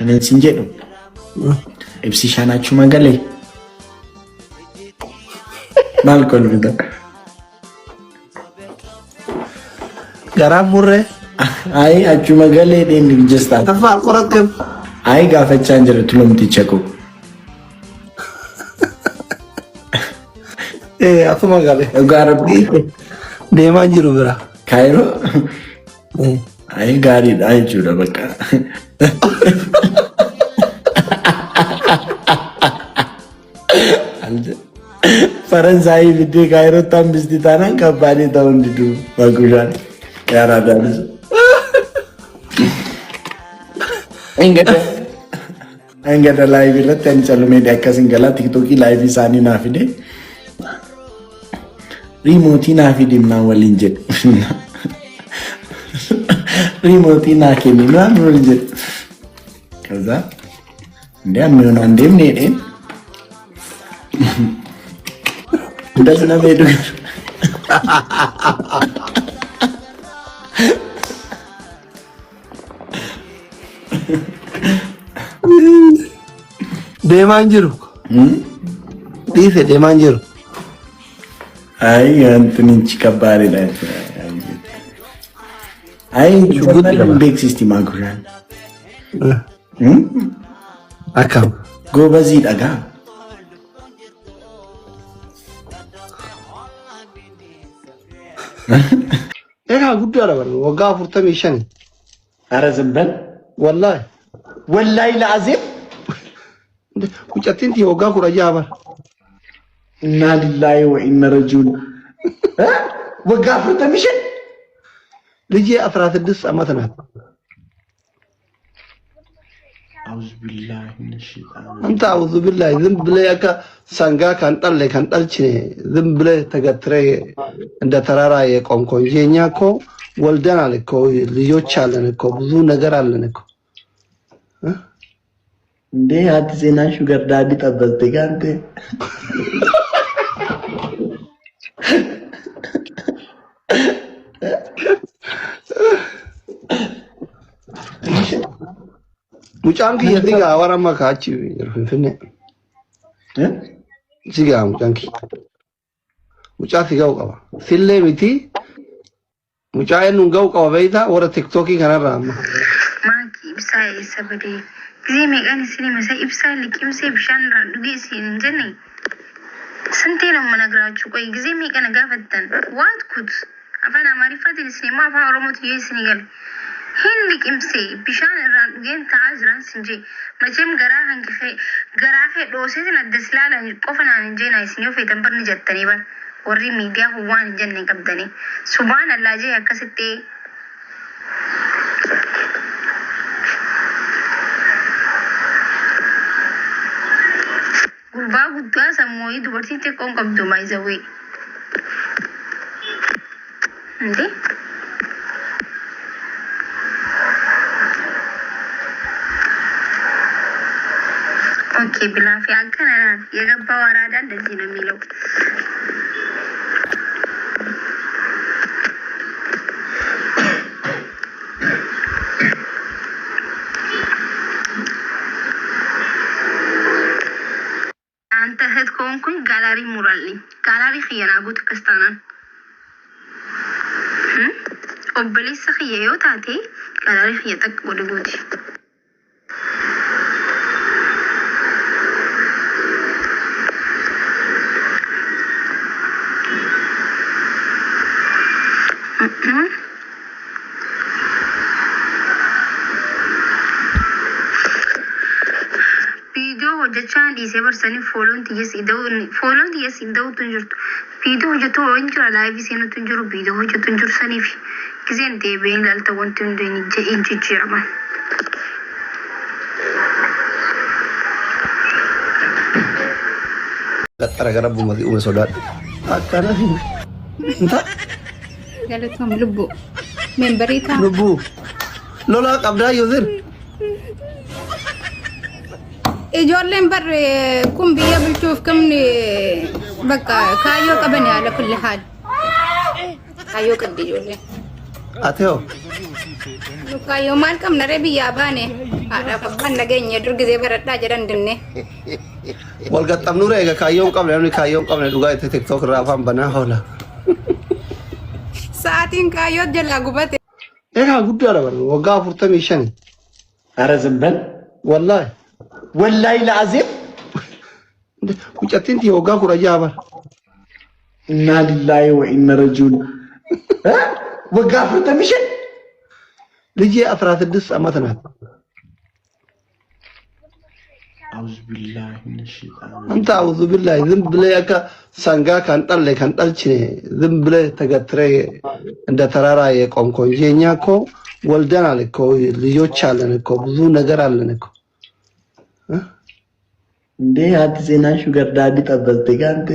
Kanan sin jedhu ibsishaan achuma galee maal kolfita garaa murree ay achuma galee deemni bijjestaa afaan qoratkem ay gaafachaan jira tulumticha ko afuma galee gaarabbii deemaa jiru bira kaayiroo ay gaariidha jechuudha bakka ፈረንሳይ ቪዲ ካይሮታ ምስቲ ታናን ከባዴ ተው እንዲዱ ባጉሻን ያራዳልስ እንገደ ላይቭ ለተን ጨሉ ሜዲያ ከስንገላ ቲክቶክ ላይቭ ሳኒ ናፊዴ ሪሞቲ ናፊዴ ምናምን ወልንጀት ሪሞቲ ናኬኒ ምናምን ወልንጀት ከዛ እንዲያም ምን አንዴም ነኝ እንደዚህ ነው ሄዱ deemanjiru diise deemanjiru ay antinchi kabari la ay good big system aguran akam gobazi daga egaa guddaadha bar waggaa 45 ኧረ ዝም በል wallahi la'azim kucattinti waggaa 16 bar ኢና ሊላሂ ወኢነ ረጂዑን waggaa 45 ልጄ 16 ዓመት ናት አውዝ ቢላሂ ሚነሽጣን አንተ አውዝ ቢላሂ ዝም ብለህ ያካ ሳንጋ ካንጣለ ካንጣልችኔ ዝም ብለህ ተገትረ እንደ ተራራ የቆምኮ የኛ እኮ ወልደናል እኮ ልጆች አለን እኮ ብዙ ነገር አለን እኮ እንዴ አዲስ ዜና ሹገር ዳዲ ጠበልተ ጋንተ mucanki yadiga warama kaachi finne siga mucanki mucati gaw qaba sille miti mucaen nun gaw qaba beida wara tiktoki kana rama manki ibsa sabade gize me gani sini masa ibsa likimse bishan ra dugi sin jenne sante ነው መነግራችሁ ቆይ ጊዜ me ጋፈተን ዋት ኩት አፋን አማሪፋት ስኒማ አፋ ኦሮሞት ይስኒገል hindi qimse bishaan irraan dhugeen ta'aa jiran sinjee machim garaa hanqife garaa fee dhooseetiin addas ilaalan qofa naan hin jeenaa isin yoo feetan barni jettanii bar warri miidiyaa huwwaan hin jenne qabdanii subhaan allaa jee akkasitti gurbaa guddaa sammooyii dubartii xiqqoon qabdu maayizawee hindi ኦኬ ብላፊ አገናና የገባው አራዳ እንደዚህ ነው የሚለው አንተ እህት ከሆንኩኝ ጋላሪ ሙራልኝ ጋላሪ ኸየናጉት ከስታናን ኦብሊስ ኸየዮ ታቴ ጋላሪ ኸየጠቅ ወድጉት video hojjechaa dhiisee barsanii fooloon xiyyees idda'uutu hin jirtu video hojjetu hin jira laayivii seenutu hin jiru video hojjetu hin jiru saniif giseen deebiin ilaalta wanti hundi hin jijjiiraman. Lattara gara bumati uwe sodaadhu akkana hinta galatoom lubbu memberiitaa lubbu lolaa qabdaa yoosir ijoolleen barre kun biyya bulchuuf kamni bakka kaayyoo qaban yaala kulli haal kaayyoo qabdi ijoolleen ateo Kayo mal kam na rebi yabane. Ada papan nagenya dur gize barada jaran dinne. Wal gatam nure ga kayon kam ne duga te TikTok ra fam bana hola. Saatin kayo jala gubate. Ega gudda ra bar waga furtami shani. Ara zambal wallahi العظيم kucatinti waga kuraja bar. inna lillahi wa inna rajiun waga furtami shani ልጄ 16 ዓመት ናት። አውዝ ቢላሂ ሚነ ሸይጣን አንተ አውዝ ቢላሂ ዝም ብለህ ያካ ሳንጋ ካንጠልች ዝም ብለህ ተገትረ እንደ ተራራ የቆምኮ እንጂ እኛ እኮ ወልደናል እኮ ልጆች አለን እኮ ብዙ ነገር አለን እኮ እንዴ አት ዜና ሹገር ዳዲ ጠበልተ ጋንተ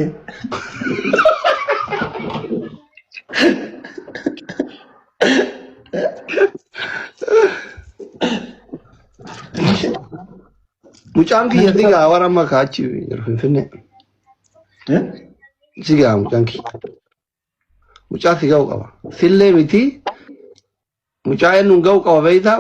mucanki yadiga awara makachi finne siga mucanki mucati gau qaba sille miti mucayen ngau qaba beita